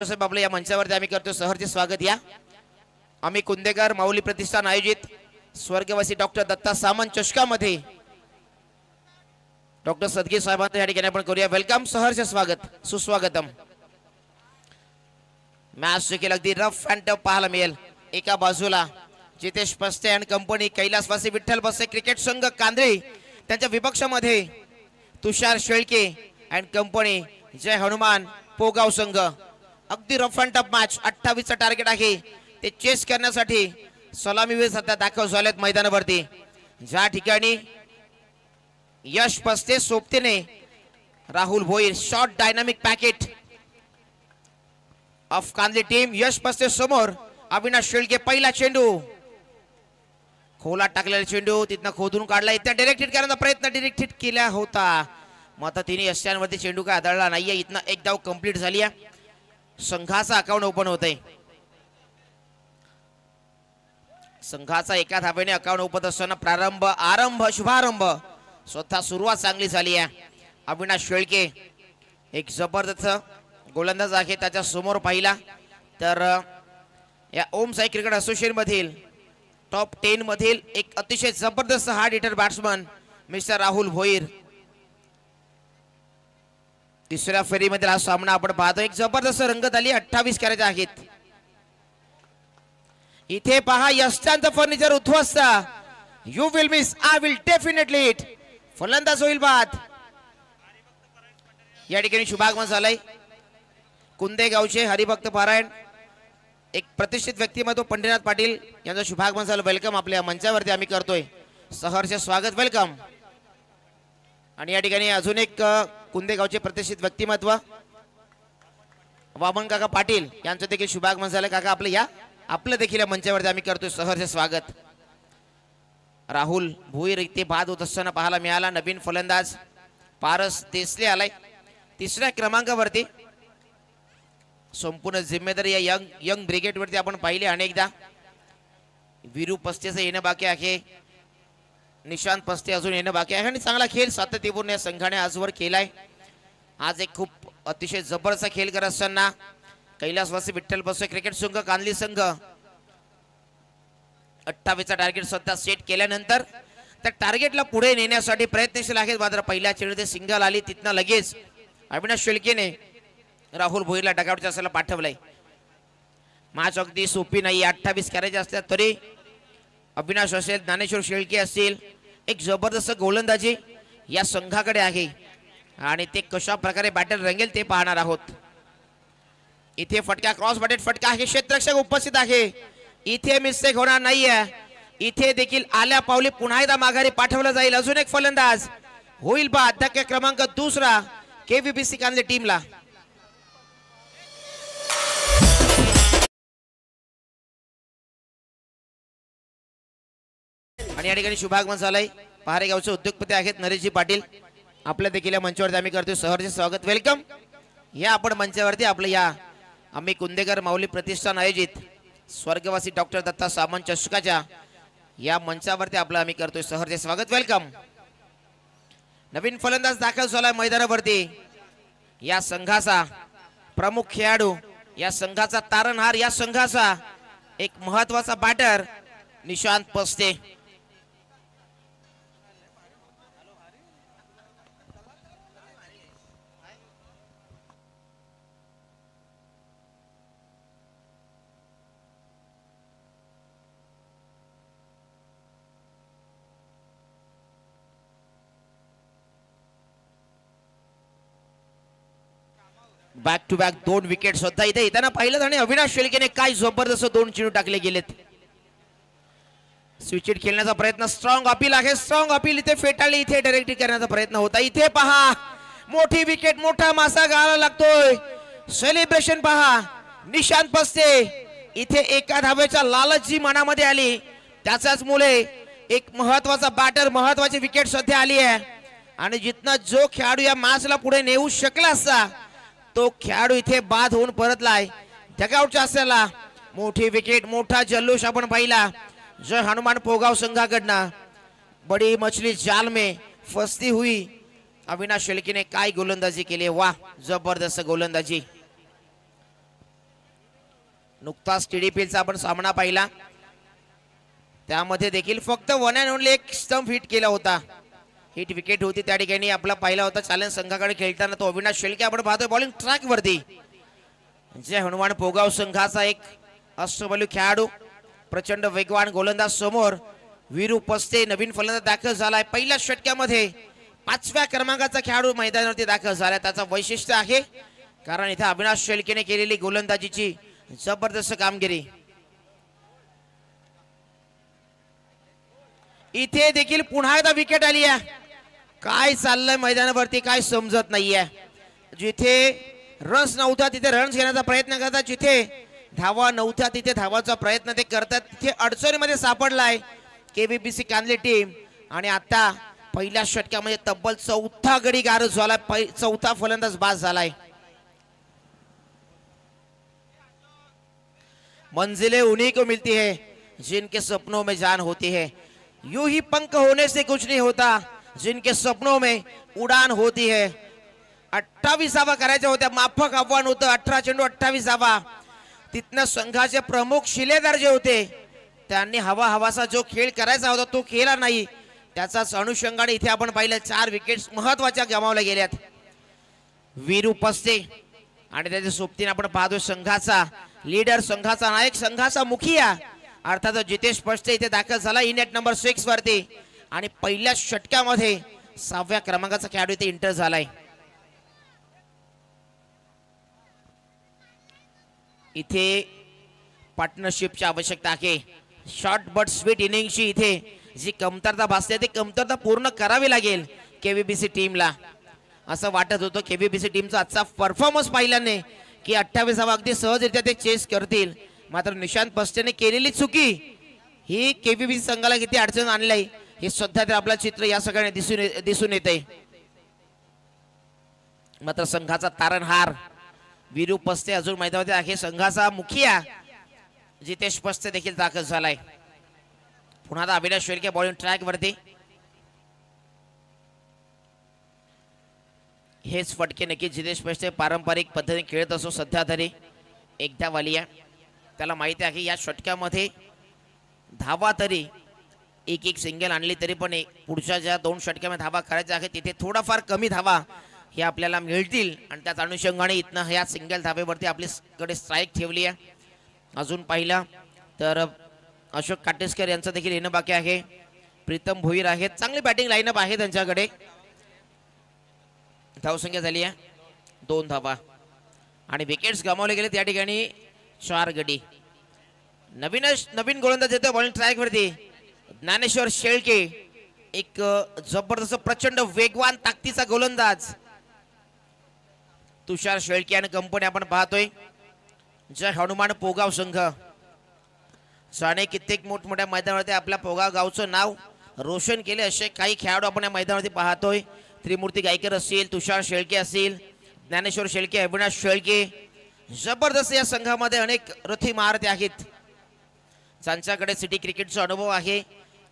साहेब आपल्या या मंचावरती आम्ही करतो सहर्ष स्वागत। या आम्ही कुंदेकर माऊली प्रतिष्ठान आयोजित स्वर्गवासी डॉक्टर दत्ता सामंत चषकामध्ये डॉक्टर सदगीर साहेबांच्या या ठिकाणी आपण करूया वेलकम, सहर्ष स्वागत, सुस्वागतम। मॅच देखील अगदी रफ अँड टफ पाहायला मिळेल। एका बाजूला जितेश पस्ते अँड कंपनी, कैलासवासी विठ्ठल पस्ते क्रिकेट संघ कांद्रे, त्यांच्या विपक्षामध्ये तुषार शेळके अँड कंपनी, जय हनुमान पोगाव संघ। अगदी rough and tough match, 28 target आहे ते चेस करण्यासाठी सलामीवीर सध्या दाखल झालेत मैदानावरती। ज्या ठिकाणी यश पस्ते सोबतीने Rahul Bhoir, short dynamic packet of कांदे टीम, यश पस्ते समोर अविनाश शेळके, पहिला चेंडू खोला टाकलेला चेंडू तिथनं खोदून काढला, इथं डायरेक्ट हिट करण्याचा प्रयत्न डायरेक्ट हिट केला होता, मात्र तिने यशांवरती चेंडू काय आदळला नाहीये। इथनं एक धाव कंप्लीट झाली आहे, संघाचा अकाउंट ओपन होतंय। संघाचा एका धावेने अकाउंट ओपन असताना शुभारंभ स्वतः सुरुवात चांगली झाली आहे। अविनाश शेळके एक जबरदस्त गोलंदाज आहे, त्याच्या समोर पाहिला तर या ओम साई क्रिकेट असोसिएशन मधील टॉप 10 मधील एक अतिशय जबरदस्त hard hitter batsman mister Rahul Bhoir. तिसऱ्या फेरीमध्ये हा सामना आपण पाहतो, एक जबरदस्त रंगत आली, 28 कॅरेज आहेत। इथे पहा यशांचं फर्निचर उद्ध्वस्त, you will miss, I will definitely hit, फलंदाज होईल बाद। या ठिकाणी शुभागमन झालंय कुंदेगावचे हरिभक्त पारायण, एक प्रतिष्ठित व्यक्तिमत्व पंढरीनाथ पाटील यांचं शुभागमन झालं। वेलकम, आपल्या मंचावरती आम्ही करतोय सहर्ष स्वागत, वेलकम। आणि या ठिकाणी अजून एक कुंदेगावचे प्रतिष्ठित व्यक्तिमत्व वामन काका पाटील यांचं देखील शुभागमन झालं। काका आपलं देखील मंचावरती आम्ही करतोय सहर्ष स्वागत। राहुल भोईर इथे बाद होत असताना पाहायला मिळाला। नवीन फलंदाज पारस देसले आलाय तिसऱ्या क्रमांकावरती। संपूर्ण जिम्मेदारी या यंग ब्रिगेड वरती आपण पाहिले अनेकदा। वीरू पस्तेचं येणं बाकी आहे, निशांत पस्ते अजून येणं बाकी आहे, आणि चांगला खेळ सातत्यपूर्ण या संघाने आजवर केलाय। आज एक खूप अतिशय जबरदस्त खेळ करत असताना कैलासवासी विठ्ठल पस्ते क्रिकेट संघ कांदली संघ 28 टार्गेट सध्या सेट केल्यानंतर त्या टार्गेटला पुढे नेण्यासाठी प्रयत्नशील आहेत। मात्र पहिल्या चेंडूत सिंगल आली, तिथनं लगेच अविनाश शेळकेने राहुल भोईरला डगआउटच्या असायला पाठवलंय। मॅच अगदी सोपी नाही, 28 कॅरेज असतात तरी अविनाश असेल, ज्ञानेश्वर शेळके असतील, एक जबरदस्त गोलंदाजी या संघाकडे आहे, आणि ते कशा प्रकारे बॅटर रंगेल ते पाहणार आहोत। इथे फटका, क्रॉस बॅटेड फटका आहे, क्षेत्ररक्षक उपस्थित आहे, इथे मिस्टेक होणार नाहीये। इथे देखील आल्या पावली पुन्हा एकदा माघारी पाठवलं जाईल। अजून एक फलंदाज होईल बाद, धक्का क्रमांक दुसरा केव्हीबीसी कांदे टीमला। आणि या ठिकाणी शुभागमन झालंय पहारेगावचे उद्योगपती आहेत नरेशजी पाटील, आपल्या देखील या मंचावरती आम्ही करतोय सहर्ष स्वागत, वेलकम। या आपण मंचावरती आपलं या आम्ही कुंदेकर माऊली प्रतिष्ठान आयोजित स्वर्गवासी डॉक्टर दत्ता सामंत चषकाच्या या मंचावरती आपलं आम्ही करतोय सहर्ष स्वागत, वेलकम। नवीन फलंदाज दाखल झालाय मैदानावरती, या संघाचा प्रमुख खेळाडू, या संघाचा तारणहार, या संघाचा एक महत्वाचा batter Nishant Paste. Back to back 2 wicket सुद्धा इथे येताना पाहिलं, आणि अविनाश शेळकेने काय जबरदस्त 2 चेंडू टाकले गेलेत। स्विच हिट खेळण्याचा प्रयत्न, स्ट्रॉंग अपील आहे, स्ट्रॉंग अपील इथे फेटाळली, इथे डायरेक्ट करण्याचा प्रयत्न होता। इथे पहा मोठी विकेट, मोठा मासा गाळायला लागतोय, सेलिब्रेशन पहा निशांत पस्ते। इथे एका धावेच्या लालच जी मनामध्ये आली, त्याचाच मुळे एक महत्वाचा बॅटर, महत्वाची विकेट सध्या आली आहे, आणि जिथनं जो खेळाडू या मॅचला पुढे नेऊ शकला असता तो खेळाडू इथे बाद होऊन परतलाय डगआउटच्या असल्याला। मोठी विकेट, मोठा जल्लोष आपण पाहिला जय हनुमान पोगाव संघाकडनं। बडी मछली जाल में फसती हुई अविनाश शेळकेने काय गोलंदाजी केली, वाह जबरदस्त गोलंदाजी। नुकताच टीडीपीचा आपण सामना पाहिला, त्यामध्ये देखील फक्त वन अँड ओनली एक स्टंप हिट केला होता. हिट विकेट होती त्या ठिकाणी आपला पाहिला होता. चॅलेंज संघाकडे खेळताना तो अविनाश शेळके आपण पाहतोय बॉलिंग ट्रॅक वरती. जे हनुमान पोगाव संघाचा एक अष्टबैलू खेळाडू, प्रचंड वेगवान गोलंदाज समोर वीरू पस्ते नवीन फलंदाज दाखल झालाय. पहिल्या षटकामध्ये 5व्या क्रमांकाचा खेळाडू मैदानावरती दाखल झालाय. त्याचा वैशिष्ट्य आहे कारण इथे अविनाश शेळकेने केलेली गोलंदाजीची जबरदस्त कामगिरी. इथे देखील पुन्हा एकदा विकेट आली आहे. काय चाललंय मैदानावरती काय समजत नाहीये. जिथे रन्स नव्हता तिथे रन्स घेण्याचा प्रयत्न करतात, जिथे धावा नव्हत्या तिथे धावाचा प्रयत्न ते करतात. तिथे अडचणीमध्ये सापडलाय केबीबीसी कांदली टीम. आणि आता पहिल्या षटकामध्ये तब्बल 4था गडी गारद झालाय, 4था फलंदाज बाद झालाय. मंजिलें उन्हीं को मिलती है जिनके सपनों में जान होती है. यूं ही पंख होने से कुछ नहीं होता, जिनके सपनों में उडान होती है. 28 धावा करायच्या होत्या, माफक आव्हान होतं. 18 चेंडू 28 धावा. तिथनं संघाचे प्रमुख शिलेदार जे होते त्यांनी हवासा जो खेळ करायचा होता तो केला नाही. त्याचाच अनुषंगाने इथे आपण पाहिलं 4 विकेट्स महत्वाच्या गमावल्या गेल्यात. वीरू पस्ते आणि त्याच्या सोबतीने आपण पाहतोय संघाचा लीडर, संघाचा नायक, संघाचा मुखिया अर्थात जितेश पस्ते इथे दाखल झाला इन एट नंबर 6 वरती. आणि पहिल्या षटकामध्ये 6व्या क्रमांकाचा खेळाडू इथे इंटर झालाय. इथे पार्टनरशिपची आवश्यकता आहे. शॉर्ट बट स्वीट इनिंगची इथे जी कमतरता भासते ती कमतरता पूर्ण करावी लागेल केबीबीसी टीमला. असं वाटत होतं केबीबीसी टीमचा आजचा परफॉर्मन्स पाहिल्याने की 28 धावा अगदी सहजरित्या ते चेस करतील. मात्र निशांत पस्तेने केलेली चुकी ही केबीबीसी संघाला किती अडचण आणली हे सध्या तर आपलं चित्र या सगळ्यांना दिसून येते. मात्र संघाचा तारणहार वीरू पस्ते अजून मैदानामध्ये आहे. संघाचा मुखिया जितेश पस्ते देखील दाखल झालाय. पुन्हा अविनाश शेळके बॉलिंग ट्रॅक वरती. हेच फटके नक्की जितेश पस्ते पारंपरिक पद्धतीने खेळत असो सध्या तरी. एकदा वालिया त्याला माहिती आहे या षटकामध्ये धावा तरी एक सिंगल आणली तरी पण पुढच्या ज्या 2 षटकामध्ये धावा करायच्या आहेत तिथे थोडाफार कमी धावा हे आपल्याला मिळतील. आणि त्याच अनुषंगाने इथनं ह्या सिंगल धावेवरती आपल्याकडे स्ट्राईक ठेवली आहे. अजून पाहिला तर अशोक काटेस्कर यांचं देखील येणं बाकी आहे. प्रीतम भोईर आहेत, चांगली बॅटिंग लाईनअप आहे त्यांच्याकडे. धावसंख्या झाली आहे 2 धावा आणि विकेट्स गमावले गेले त्या ठिकाणी 4 गडी. नवीन गोलंदाज येतो बॉलिंग ट्रॅक वरती ज्ञानेश्वर शेळके. एक जबरदस्त प्रचंड वेगवान ताकदीचा गोलंदाज तुषार शेळके आणि कंपनी आपण पाहतोय. जय हनुमान पोगाव संघ साने कित्येक मोठमोठ्या मैदानावरती आपल्या पोगाव गावचं नाव रोशन केले असे काही खेळाडू आपण या मैदानावरती पाहतोय. त्रिमूर्ती गायकर असतील, तुषार शेळके असतील, ज्ञानेश्वर शेळके, अविनाश शेळके. जबरदस्त या संघामध्ये अनेक रथी महारथी आहेत ज्यांच्याकडे सिटी क्रिकेटचा अनुभव आहे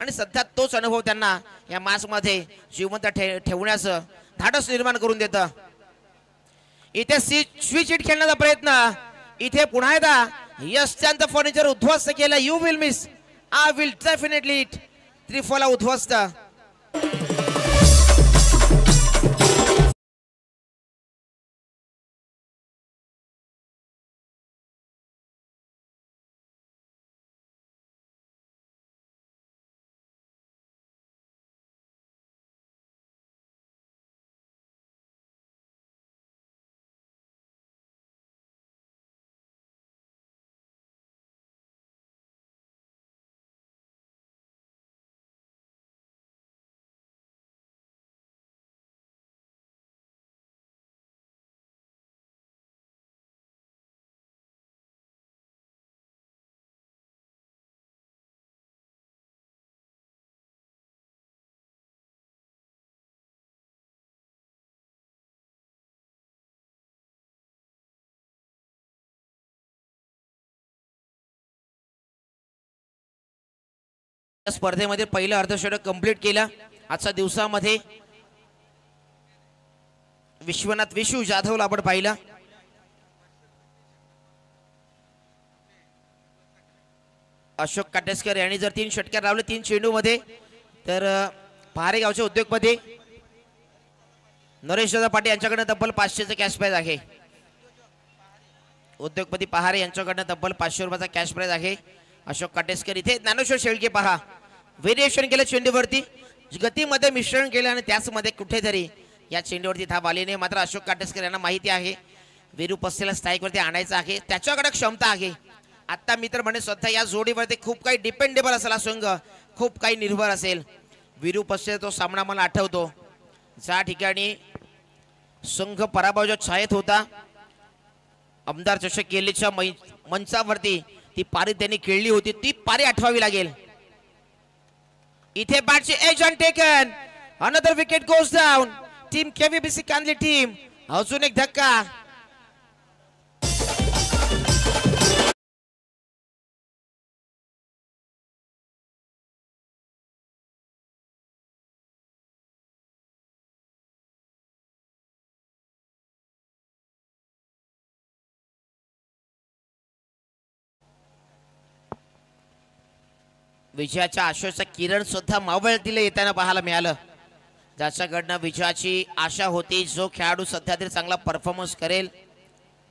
आणि सध्या तोच अनुभव त्यांना या मॅचमध्ये जिवंत ठेवण्याचं धाडस निर्माण करून देतं. इथे स्विच हिट खेळण्याचा प्रयत्न. इथे पुन्हा एकदा यश त्यांचं फर्निचर उद्ध्वस्त केलं. You will miss, I will definitely it. Triphala उद्ध्वस्त. स्पर्धेमध्ये पहिलं अर्धषटक कंप्लीट केलं आजच्या दिवसामध्ये. विश्वनाथ विशू जाधवला आपण पाहिलं. अशोक काटेस्कर यांनी जर 3 षटकार लावले 3 चेंडूमध्ये तर पहारे गावचे उद्योगपती नरेश दादा पाटील यांच्याकडे तब्बल 500चं कॅश प्राइज आहे. उद्योगपती पहारे यांच्याकडे तब्बल 500 रुपयाचा कॅश प्राइज आहे. अशोक काटेस्कर इथे ज्ञानेश्वर शेळके पहा व्हेरिएशन केलं चेंडूवरती गतीमध्ये मिश्रण केलं आणि त्याच मध्ये कुठेतरी या चेंडूवरती धाव आली नाही. मात्र अशोक काटेस्कर यांना माहिती आहे वीरू पस्सेला स्ट्राईकवरती आणायचं आहे त्याच्याकडे क्षमता आहे. आता मित्र म्हणे स्वतः या जोडीवरती खूप काही डिपेंडेबल असेल हा संघ खूप काही निर्भर असेल. वीरू पस्से तो सामना मला आठवतो ज्या ठिकाणी संघ पराभवाच्या छायेत होता. आमदार चषक केलीच्या मंचावरती ती पारी त्यांनी खेळली होती ती पारी आठवावी लागेल. इथे बॅटची edge on taken another wicket goes down team KVBC Kandli team. अजून एक धक्का विजयाच्या आशेचा किरण सुद्धा मावळतीला येताना पाहायला मिळालं. ज्याच्याकडनं विजयाची आशा होती जो खेळाडू सध्या तरी चांगला परफॉर्मन्स करेल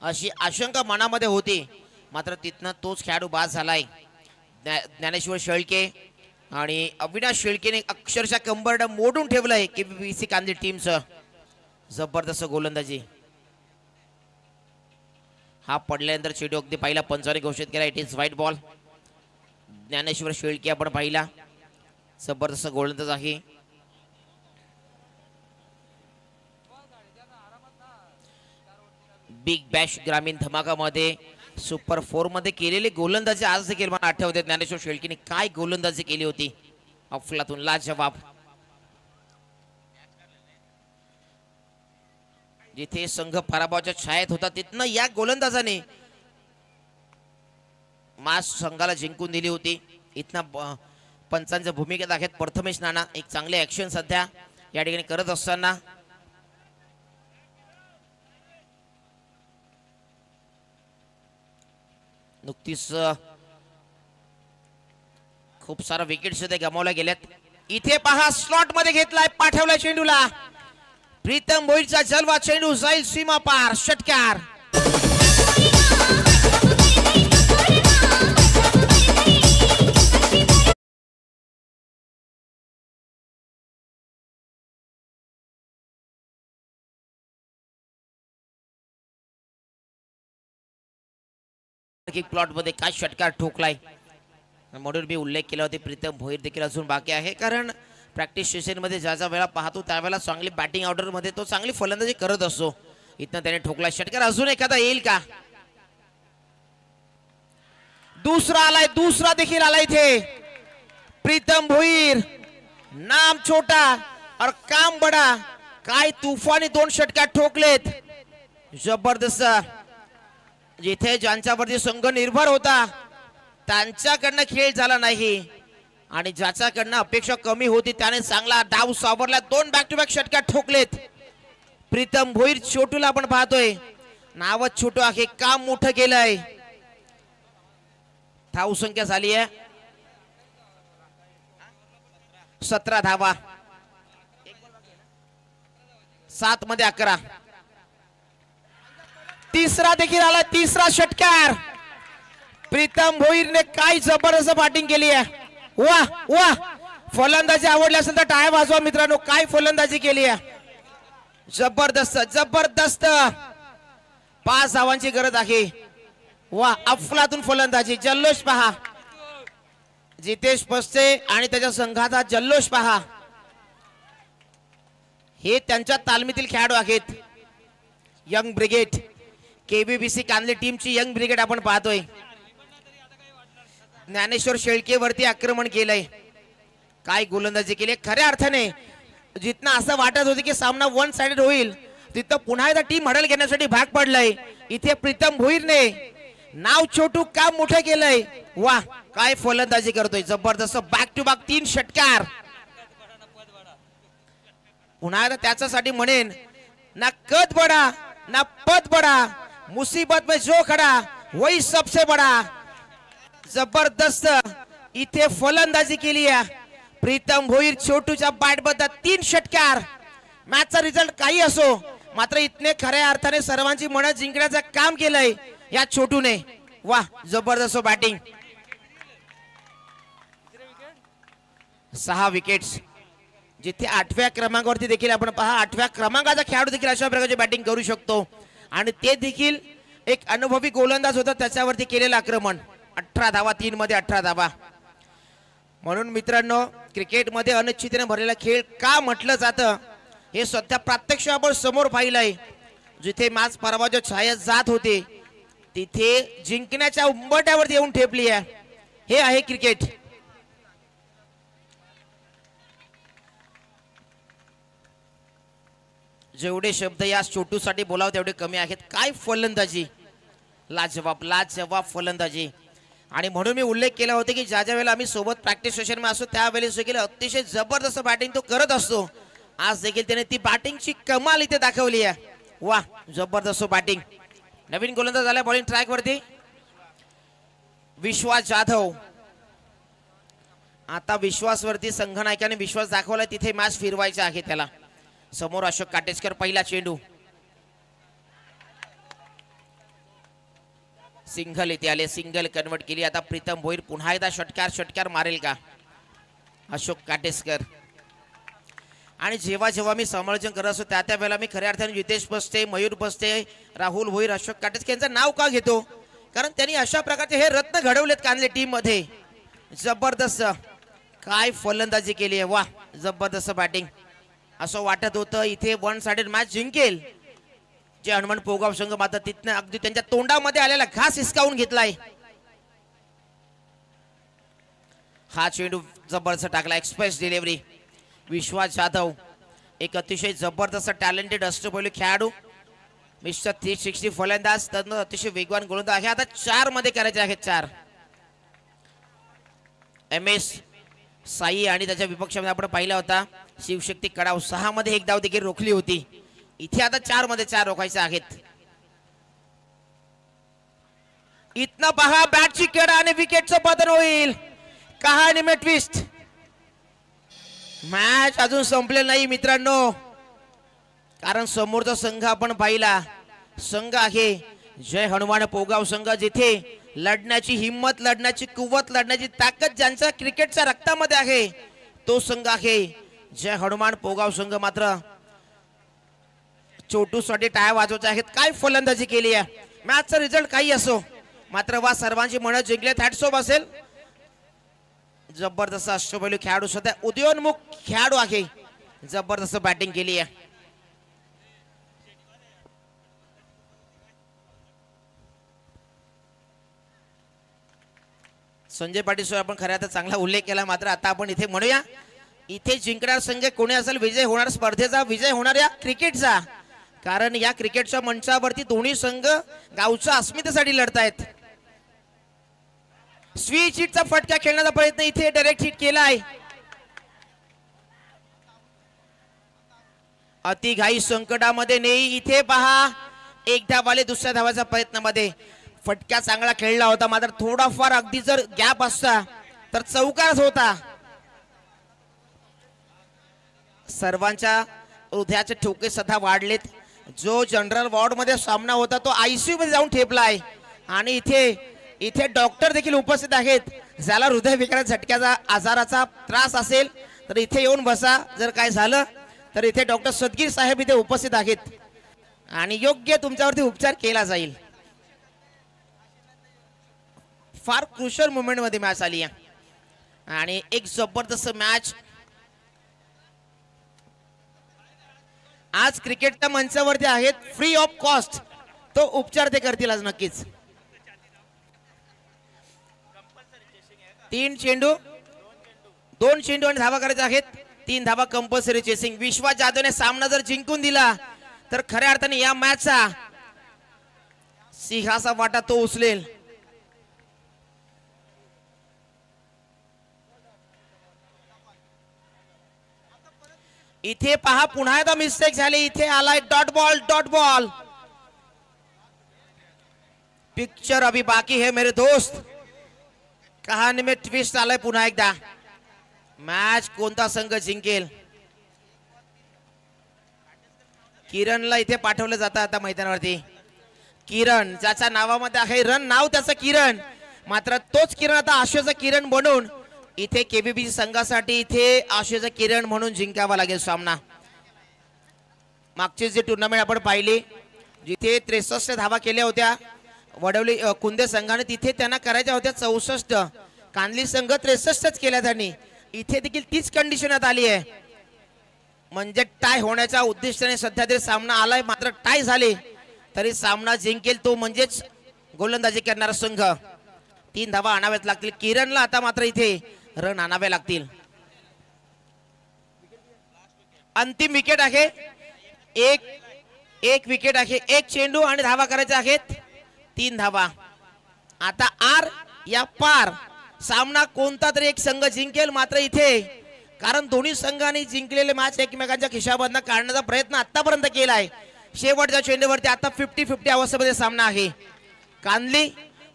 अशी आशंका मनामध्ये होती. मात्र तिथनं तोच खेळाडू बाद झालाय. ज्ञानेश्वर शेळके आणि अविनाश शेळकेने अक्षरशः कंबरड मोडून ठेवलंय केव्हीबीसी कांदली टीमचं. जबरदस्त गोलंदाजी हा पडल्यानंतर चेंडू अगदी पहिला पंचाने घोषित केला. It is white ball. Dnyaneshwar Shelke आपण पाहिला जबरदस्त गोलंदाज आहे. बिग बॅश ग्रामीण धमाकामध्ये सुपर 4 मध्ये केलेली गोलंदाजी आज देखील मला आठवते. ज्ञानेश्वर शेळकेने काय गोलंदाजी केली होती अफलातून लाजवाब. जिथे संघ पराभवाच्या छायेत होता तिथनं या गोलंदाजाने मास संघाला जिंकून दिली होती. इथनं पंचांच्या भूमिकेत आहेत प्रथमेश नाना. एक चांगले ऍक्शन सध्या या ठिकाणी करत असताना नुकतीच खूप सारा विकेट सुद्धा गमावल्या गेल्यात. इथे पहा स्लॉट मध्ये घेतलाय पाठवलाय चेंडूला प्रीतम भोईरचा जलवा चेंडू जाईल सीमा पार षटकार. प्लॉट मध्ये काय षटकार ठोकलाय म्हणून मी उल्लेख केला होता. प्रीतम भोईर देखील अजून बाकी आहे कारण प्रॅक्टिस सेशन मध्ये ज्या वेळा पाहतो त्यावेळेला चांगली बॅटिंग ऑर्डर मध्ये तो चांगली फलंदाजी करत असतो. इथनं त्याने ठोकला षटकार. अजून एखादा येईल का? दुसरा आलाय दुसरा देखील आलाय इथे प्रीतम भोईर. नाम छोटा और काम बडा. काय तुफानी 2 षटकार ठोकलेत जबरदस्त. जिथे ज्यांच्यावरती संघ निर्भर होता त्यांच्याकडनं खेळ झाला नाही आणि ज्याच्याकडनं अपेक्षा कमी होती त्याने चांगला डाव सावरला. 2 बॅक टू बॅक षटकार ठोकलेत प्रीतम भोईर. छोटूला आपण पाहतोय नावच छोटू आहे काम मोठं केलंय. धाव संख्या झाली आहे 17 धावा 7 मध्ये 11. तिसरा देखील आला तिसरा षटकार. प्रीतम भोईरने काय जबरदस्त बॅटिंग केली आहे. वा वा फलंदाजी आवडली असेल तर टाळ्या वाजवा मित्रांनो. काय फलंदाजी केली आहे जबरदस्त जबरदस्त. 5 धावांची गरज आहे. वा अफलातून फलंदाजी जल्लोष पहा. जितेश पस्ते आणि त्याच्या संघाचा जल्लोष पहा. हे त्यांच्या तालमीतील खेळाडू आहेत. यंग ब्रिगेड केव्हीबीसी कांदली टीमची यंग ब्रिगेड आपण पाहतोय. ज्ञानेश्वर शेळके वरती आक्रमण केलंय. काय गोलंदाजी केली खऱ्या अर्थाने. जिथनं असं वाटत होतं की सामना 1 साइडेड होईल तिथं पुन्हा एकदा टीम हडल घेण्यासाठी भाग पडलाय. इथे प्रीतम भोईरने नाव छोटू काम मोठं केलंय. वा काय फलंदाजी करतोय जबरदस्त. बॅक टू बॅक 3 षटकार. पुन्हा एकदा त्याच्यासाठी म्हणेन ना कद बडा ना पद बडा मुसीबत में जो खड़ा वही सबसे बड़ा. जबरदस्त इथे फलंदाजी केली आहे प्रीतम भोईर छोटूच्या बॅटबद्दल 3 षटकार. मॅचचा रिझल्ट काही असो मात्र इतने खऱ्या अर्थाने सर्वांची मन जिंकण्याचं काम केलंय या छोटूने. वा जबरदस्त बॅटिंग. 6 विकेट्स. जिथे 8व्या क्रमांकावरती देखील आपण पहा 8व्या क्रमांकाचा खेळाडू देखील अशा प्रकारची बॅटिंग करू शकतो आणि ते देखील एक अनुभवी गोलंदाज होता त्याच्यावरती केलेलं आक्रमण. 18 धावा 3 मध्ये 18 धावा. म्हणून मित्रांनो क्रिकेटमध्ये अनिश्चिततेने भरलेला खेळ का म्हटलं जातं हे सध्या प्रत्यक्ष आपण समोर पाहिलंय. जिथे मॅच पराभवाच्या छाया जात होते तिथे जिंकण्याच्या उंबरठ्यावरती येऊन ठेपली आहे. हे आहे क्रिकेट. जेवढे शब्द या छोटूसाठी बोलाव तेवढे कमी आहेत. काय फलंदाजी, लाजवाब लाजवाब फलंदाजी. आणि म्हणून मी उल्लेख केला होता की ज्या ज्या वेळेला आम्ही सोबत प्रॅक्टिस सेशन मध्ये असतो त्यावेळेस देखील अतिशय जबरदस्त बॅटिंग तो करत असतो. आज देखील त्याने ती बॅटिंगची कमाल इथे दाखवली आहे. वा जबरदस्त बॅटिंग. नवीन गोलंदाज आला बॉलिंग ट्रॅक वरती विश्वास जाधव. आता विश्वासवरती संघनायकाने विश्वास दाखवला तिथे मॅच फिरवायचे आहे त्याला. समोर अशोक काटेजकर. पहिला चेंडू सिंगल इथे आले. सिंगल कन्वर्ट केली. आता प्रीतम भोईर पुन्हा एकदा षटकार मारेल का अशोक काटेजकर. आणि जेव्हा जेव्हा मी समालोचन करत असतो त्या वेळेला मी खऱ्या अर्थाने जितेश बसते, मयूर बसते, राहुल भोईर, अशोक काटेजकर यांचं नाव का घेतो कारण त्यांनी अशा प्रकारचे हे रत्न घडवलेत कांदले टीम मध्ये. जबरदस्त काय फलंदाजी केली आहे. वा जबरदस्त बॅटिंग. असं वाटत होतं इथे 1 साइडेड मॅच जिंकेल. जे हनुमान पोगाव संघ मात्र तिथनं अगदी त्यांच्या तोंडामध्ये आलेला घास हिसकावून घेतलाय. हा चेंडू जबरदस्त टाकला. Express delivery. विश्वास जाधव एक अतिशय जबरदस्त टॅलेंटेड अष्टपैलू खेळाडू. मिस्टर 360 फलंदाज तज्ञ अतिशय वेगवान गोलंदाज आहे. आता 4 मध्ये करायचे आहेत. 4 MS साई आणि त्याच्या विपक्षामध्ये आपण पाहिला होता शिवशक्ती कडाव 6 मध्ये एक धाव देखील रोखली होती. इथे आता 4 मध्ये 4 रोखायचे आहेत. इथनं पहा बॅटची कडा आणि विकेटचं पतन होईल. कहाणी में ट्विस्ट. मॅच अजून संपलेला नाही मित्रांनो कारण समोरचा संघ आपण पाहिला. संघ आहे जय हनुमान पोगाव संघ. जिथे लढण्याची हिम्मत, लढण्याची कुवत, लढण्याची ताकद ज्यांच्या क्रिकेटच्या रक्तामध्ये आहे तो संघ आहे जय हनुमान पोगाव संघ. मात्र छोटूसाठी टाळ्या वाजवायच्या आहेत. काय फलंदाजी केली आहे. मॅचचा रिझल्ट काही असो मात्र वा सर्वांची मन जिंकलेत. हॅट्स ऑफ असेल. जबरदस्त अष्टपैलू खेळाडू सध्या उदयोन्मुख खेळाडू आहे. जबरदस्त बॅटिंग केली आहे. संजय पाटील सर आपण खऱ्या तर चांगला उल्लेख केला मात्र आता आपण इथे म्हणूया इथे जिंकणार संघ कोणी असेल विजय होणार स्पर्धेचा, विजय होणार या क्रिकेटचा. कारण या क्रिकेटच्या मंचावरती दोन्ही संघ गावच्या अस्मितेसाठी लढतायत. स्विच हिटचा फटका खेळण्याचा प्रयत्न इथे डायरेक्ट हिट केला आहे. अति घाई संकटामध्ये नाही. इथे पहा एक धावाले दुसऱ्या धावाच्या प्रयत्नामध्ये फटका चांगला खेळला होता मात्र थोडाफार अगदी जर गॅप असता तर चौकारच होता. सर्वांच्या हृदयाचे ठोके सध्या वाढलेत. जो जनरल वॉर्ड मध्ये सामना होता तो ICU मध्ये जाऊन ठेपलाय आणि इथे डॉक्टर देखील उपस्थित आहेत. ज्याला हृदयविकार झटक्याचा आजाराचा त्रास असेल तर इथे येऊन बसा. जर काय झालं तर इथे डॉक्टर सदगीर साहेब इथे उपस्थित आहेत आणि योग्य तुमच्यावरती उपचार केला जाईल. फार क्रुशल मोमेंट मध्ये मॅच आली आहे आणि एक जबरदस्त मॅच आज क्रिकेटच्या मंचावरती आहेत. फ्री ऑफ कॉस्ट तो उपचार ते करतील आज नक्कीच. 3 चेंडू 2 चेंडू आणि धावा करायचे आहेत. 3 धावा कंपल्सरी चेसिंग. विश्वास जाधवने सामना जर जिंकून दिला तर खऱ्या अर्थाने या मॅचचा सिंहाचा वाटा तो उचलेल. इथे पहा पुन्हा एकदा मिस्टेक झाली. इथे आलाय डॉट बॉल. पिक्चर अभी बाकी है मेरे दोस्त. कहाणीमध्ये ट्विस्ट आलाय पुन्हा एकदा. मॅच कोणता संघ जिंकेल? किरणला इथे पाठवलं जातं आता मैदानावरती. किरण ज्याच्या नावामध्ये आहे रन, नाव त्याचं किरण, मात्र तोच किरण आता आशेचा किरण बनून इथे केबीबी संघासाठी इथे आशेचा किरण म्हणून जिंकावा लागेल सामना. मागची जी टुर्नामेंट आपण पाहिली जिथे 63 धावा केल्या होत्या वडवली कुंदे संघाने, तिथे त्यांना करायच्या होत्या 64. कांदली संघ 63च केल्या त्यांनी. इथे देखील तीच कंडिशन आली आहे, म्हणजे टाय होण्याच्या उद्देशाने सध्या तरी सामना आलाय. मात्र टाय झाली तरी सामना जिंकेल तो म्हणजेच गोलंदाजी करणारा संघ. 3 धावा आणाव्यात लागतील किरणला. आता मात्र इथे रन आणावे लागतील. अंतिम विकेट आहे. एक विकेट आहे, एक चेंडू आणि धावा करायच्या आहेत 3 धावा. आता आर या पार सामना कोणता तरी एक संघ जिंकेल. मात्र इथे कारण दोन्ही संघांनी जिंकलेले मॅच एकमेकांच्या खिशामधून काढण्याचा प्रयत्न आतापर्यंत केलाय. शेवटच्या चेंडूवरती आता 50-50 अवस्थेमध्ये सामना आहे. कांदली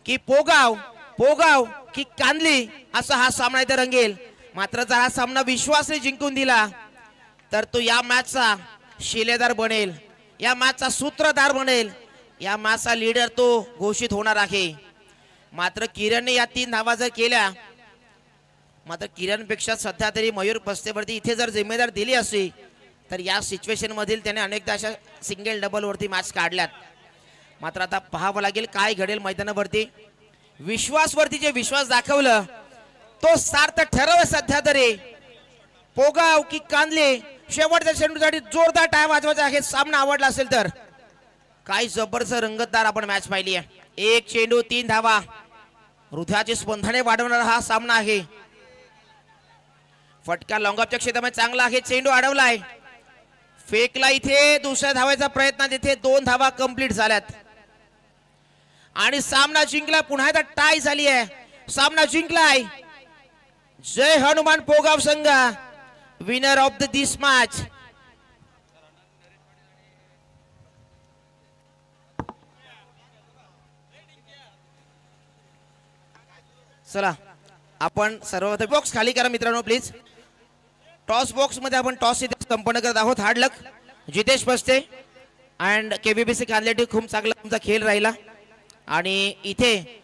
की पोगाव, पोगाव की कांदली असा हा सामना इथे रंगेल. मात्र जर हा सामना विश्वासने जिंकून दिला तर तो या मॅचचा शिलेदार बनेल, या मॅचचा सूत्रधार बनेल, या मॅचचा लीडर तो घोषित होणार आहे. मात्र किरणने या 3 धावा जर केल्या, मात्र किरणपेक्षा सध्या तरी मयूर बस्तेवरती इथे जर जिम्मेदार दिली असती तर या सिच्युएशन मधील त्याने अनेकदा अशा सिंगल डबल वरती मॅच काढल्यात. मात्र आता पाहावं लागेल काय घडेल मैदानावरती. विश्वासवरती जे विश्वास दाखवलं तो सार्थ ठरव. सध्या तरी पोगाव की कांदले शेवटच्या चेंडूसाठी जोरदार टाय वाजवायचा आहे. सामना आवडला असेल तर काय जबरदस्त रंगतदार आपण मॅच पाहिली आहे. 1 चेंडू 3 धावा. हृदयाची स्पंदने वाढवणारा हा सामना आहे. फटका लॉंगऑफच्या क्षेत्रामध्ये चांगला आहे. चेंडू अडवलाय, फेकला इथे. दुसऱ्या धावायचा प्रयत्न, तिथे 2 धावा कंप्लीट झाल्यात आणि सामना जिंकला. पुन्हा एकदा टाय झाली आहे. सामना जिंकलाय. जय हनुमान पोगाव संघ, विनर ऑफ दिस मॅच. चला आपण सर्वप्रथम बॉक्स खाली करा मित्रांनो प्लीज. टॉस बॉक्स मध्ये आपण टॉस इथे संपन्न करत आहोत. हार्ड लक जितेश बस्ते अँड केबीबीसी कांदलेटी. खूप चांगला तुमचा खेळ राहिला आणि इथे